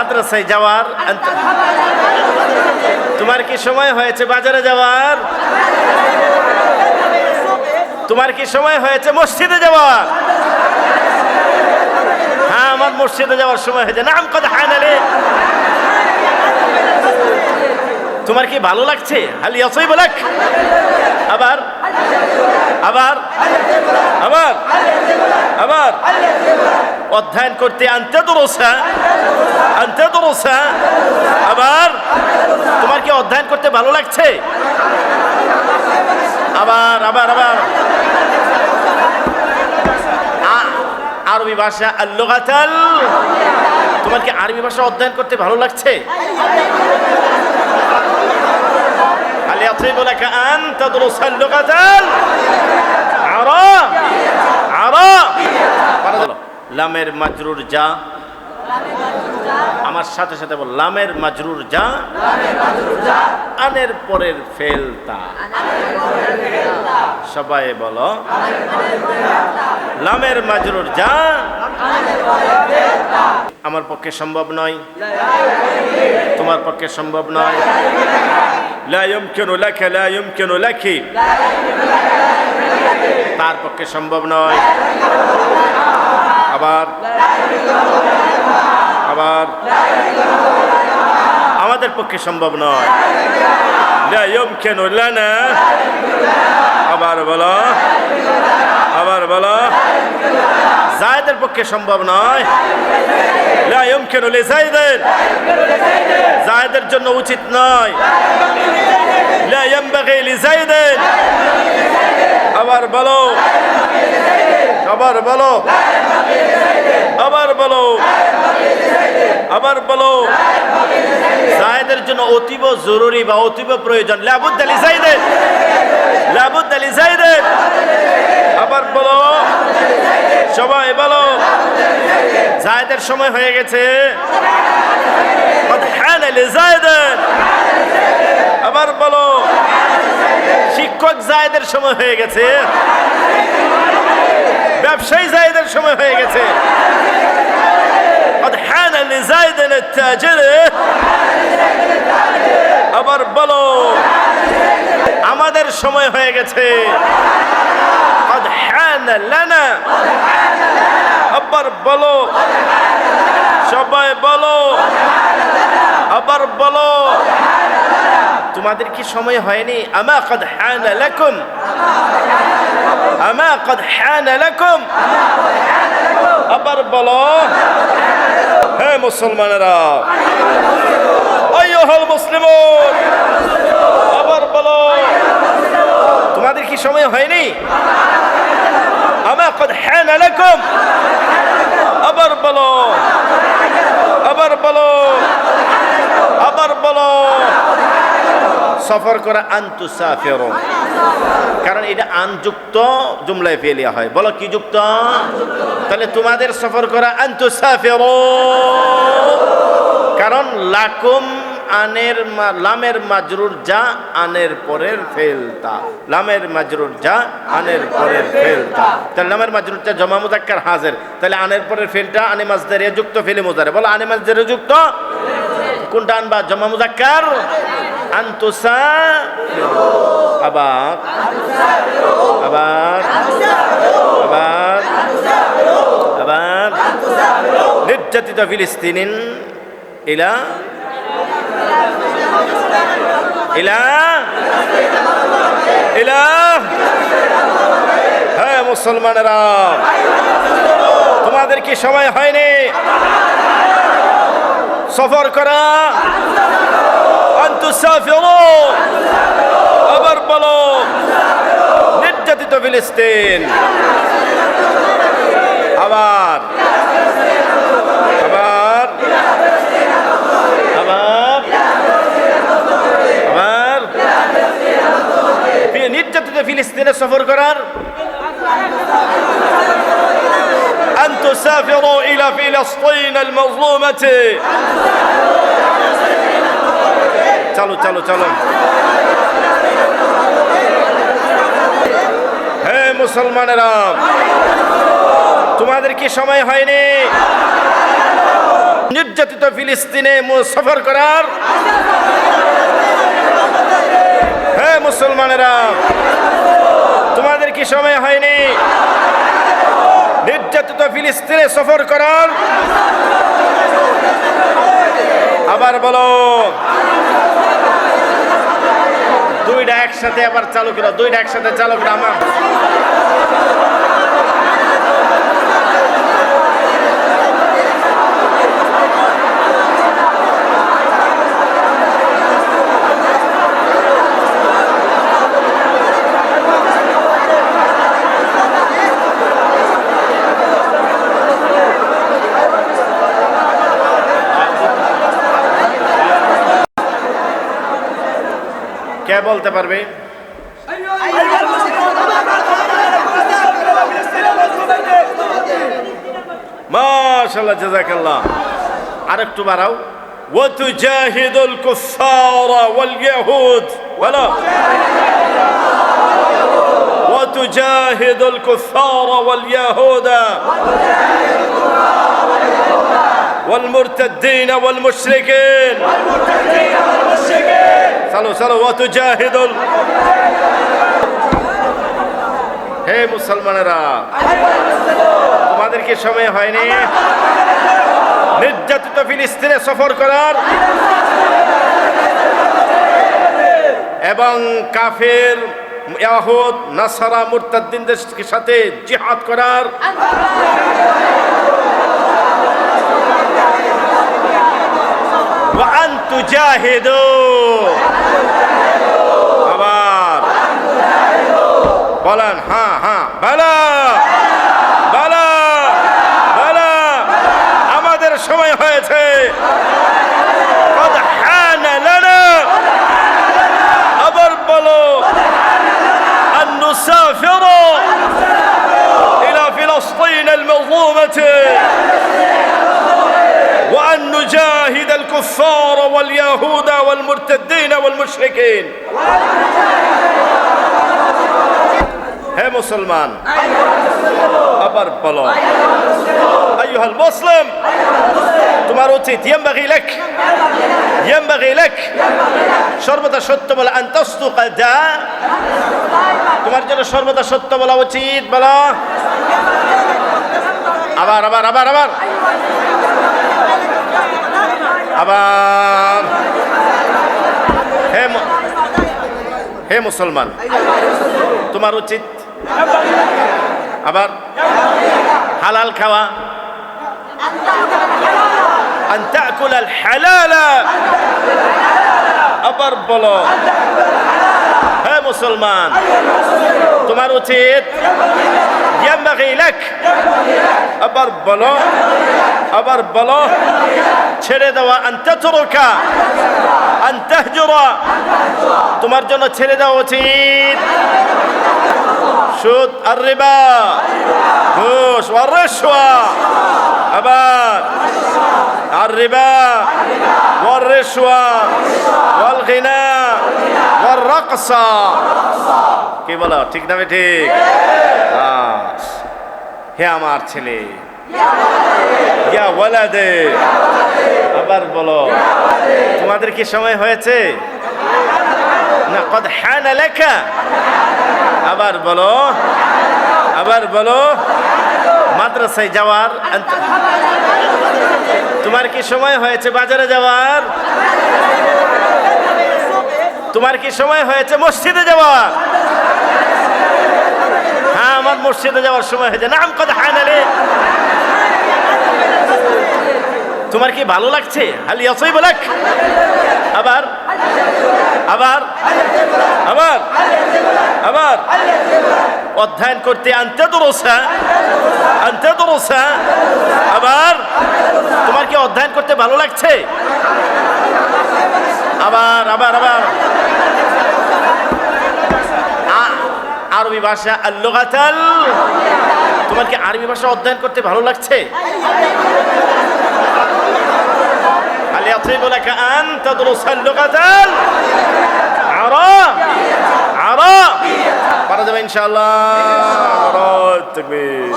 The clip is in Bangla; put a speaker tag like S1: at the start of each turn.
S1: মাদ্রাসায় যাওয়ার? তোমার কি সময় হয়েছে বাজারে যাওয়ার? তোমার কি সময় হয়েছে মসজিদে যাওয়ার? হ্যাঁ, আমার মসজিদে যাওয়ার সময় হয়েছে। নাম কত হানালে। তোমার কি ভালো লাগছে? হালি আসই বলাক। আবার আবার আবার আবার অধ্যয়ন করতে আনতে দরসা আবার তোমার কি অধ্যয়ন করতে ভালো লাগছে? আবার আবার আবার আরবি ভাষা আল-লুগাতাল। তোমার কি আরবি ভাষা অধ্যয়ন করতে ভালো লাগছে? هل يطيب لك أن تدرس اللغة العرب؟ লামের মাজরুর যা, আমার সাথে সাথে বল, লামের মাজরুর যা, আনের পরের ফেলতা। সবাই বলো, লামের মাজরুর যা আমার পক্ষে সম্ভব নয়, তোমার পক্ষে সম্ভব নয়। লা ইউমকিনু লাকা, লা ইউমকিনু লাকি, তার পক্ষে সম্ভব নয়। আবার আবার আমাদের পক্ষে সম্ভব নয়। লা ইউমকিনু লানা, আবার বলো আবার বলো, জায়েদের পক্ষে সম্ভব নয়। লা ইউমকিনু লিজাইদিন, জায়েদের জন্য উচিত নয়। লা ইয়ানবাগি লিজাইদিন, আবার বলো আবার বলো আবার বলো আবার বলো, জায়েদের জন্য অতীব জরুরি বা অতীব প্রয়োজন। লাবুদ্দা লিজাইদিন, লাবুদ্দা লিজাইদিন, আবার বলো সবাই বলো, জায়েদের সময় হয়ে গেছে। আবার বলো, শিক্ষক জায়েদের সময় হয়ে গেছে, ব্যবসায়ী জায়েদের সময় হয়ে গেছে। আবার বলো, আমাদের সময় হয়ে গেছে। আবার বলো সবাই বলো, আবার বলো, তোমাদের কি সময় হয়নি? আমা কদ হানা লাকুম, আমা কদ হানা লাকুম, আবার বলো। হে মুসলমানেরা, আইয়ুহাল মুসলিমুন, আবার বলো, তোমাদের কি সময় হয়নি? আমা কদ হানা লাকুম, আবার বলো আবার বলো আবার বলো। সফর করা আনতুসাফিরু, কারণ এটা আনযুক্ত জুমলায় ফেলিয়া হয়। বলো কি যুক্ত? তাহলে তোমাদের সফর করা আনতুসাফিরু, কারণ লাকুম আনের লামের মাজরুর যা, আনের পরের ফেলতা। লামের মাজরুর যা, আনের পরের ফেলতা। তাহলে লামের মাজরুর যা জমা মুযাক্কার হাজির, তাহলে আনের পরের ফেলটা আনে মাজদারিয়া যুক্ত ফেলে মুজারে। বলো আনে মাজদারিয়া যুক্ত কোনটা আনবা? জমা মুযাক্কার আনতুসা, আবার আবার আবার আবার নির্যাতিত ফিলিস্তিনিন ইলা ইলা ইলা। হ্যাঁ মুসলমানেরা, তোমাদের কি সময় হয়নি সফর করা? আনতুসাফিরু, আবার বলো নির্যাতিত ফিলিস্তিন। আবার আবার আবার আবার নির্যাতিত ফিলিস্তিনে সফর করার। أن تسافروا إلى فلسطين المظلومة. চলো চলো চলো। হে মুসলমানেরা, তোমাদের কি সময় হয়নি? নির্যাতিত নির্যাতিত ফিলিস্তিনে সফর করার? হ্যাঁ মুসলমানেরা, তোমাদের কি সময় হয়নি নির্যাতিত ফিলিস্তিনে সফর করার? আবার বলো। দুইটা একসাথে আবার চালু করো, দুইটা একসাথে চালু করো। আমার কে বলতে পারবে? মাশাআল্লাহ, জাযাকাল্লাহ। আরেকটু বাড়াও। ওয়াতুজাহিদুল কুফফারা ওয়াল ইয়াহুদ, বলো। ওয়াতুজাহিদুল কুফফারা ওয়াল ইয়াহুদা ওয়াল মুরতাদ্দিনা ওয়াল মুশরিকিন। চলো চলো। ওয়াতুজাহিদুল। হে মুসলমানেরা, তোমাদের কি সময় হয়নি নির্যাতিত ফিলিস্তিনে সফর করার এবং কাফের ইয়াহুদ নাসারা মুরতাদ্দিনদের সাথে জিহাদ করার? ওয়া আন তুজাহিদু। আবার বলেন। হ্যাঁ হ্যাঁ, বালা বালা বালা। আমাদের সময় হয়েছে। قد حان لنا। আবার বলো। أن نسافر إلى فلسطين المظلومة وأن نجاهد الكفار واليهود والمرتدين والمشركين. হে মুসলমান, আবার বলো। আইয়ুহাল মুসলিম, তোমার উচিত ينبغي لك সর্বদা সত্য বলা। আন তাসদুকা দা। তোমার জন্য সর্বদা সত্য বলা উচিত। বলো। আবার আবার আবার আবার আবার। হে মুসলমান, তোমার উচিত আবার হালাল খাওয়া। আন তাকুলাল হালালা। আবার বলো। হে মুসলমান, তোমার উচিত ইয়ানবাগি লাক। আবার বলো, আবার বলো। ছেড়ে দেওয়া। আন তাতরুকা, আন তাহজুরা। তোমার জন্য ছেড়ে দেওয়া উচিত সুদ আর রিবা, ঘুষ আর রিশওয়া। আবার আর রিবা ওয়ার রিশওয়া ওয়াল গিনা ওয়ার রাকসা। কি বলো? ঠিক না ঠিক? হে আমার ছেলে, ইয়া ওয়ালাদে। আবার বলো। তোমাদের কি সময় হয়েছে না? কদ হানা লাকা। আবার বলো, আবার বলো। মাদ্রাসায় যাওয়ার। তোমার কি সময় হয়েছে বাজারে যাওয়ার? তোমার কি সময় হয়েছে মসজিদে যাওয়ার? হ্যাঁ, আমার মসজিদে যাওয়ার সময় হয়েছে। নাম কদ হানা লাক। তোমার কি ভালো লাগছে? হাল ইয়াসিবু লাক। আবার আবার আবার আবার অধ্যয়ন করতে। আনতে দুরুসা, আনতে দুরুসা। আবার তোমার কি অধ্যয়ন করতে ভালো লাগছে? আবার আবার আবার আরবি ভাষা আল-লুগাতাল। তোমার কি আরবি ভাষা অধ্যয়ন করতে ভালো লাগছে? هل يطيب لك أن تدرس اللغة عربية؟ إن شاء الله. تكبير.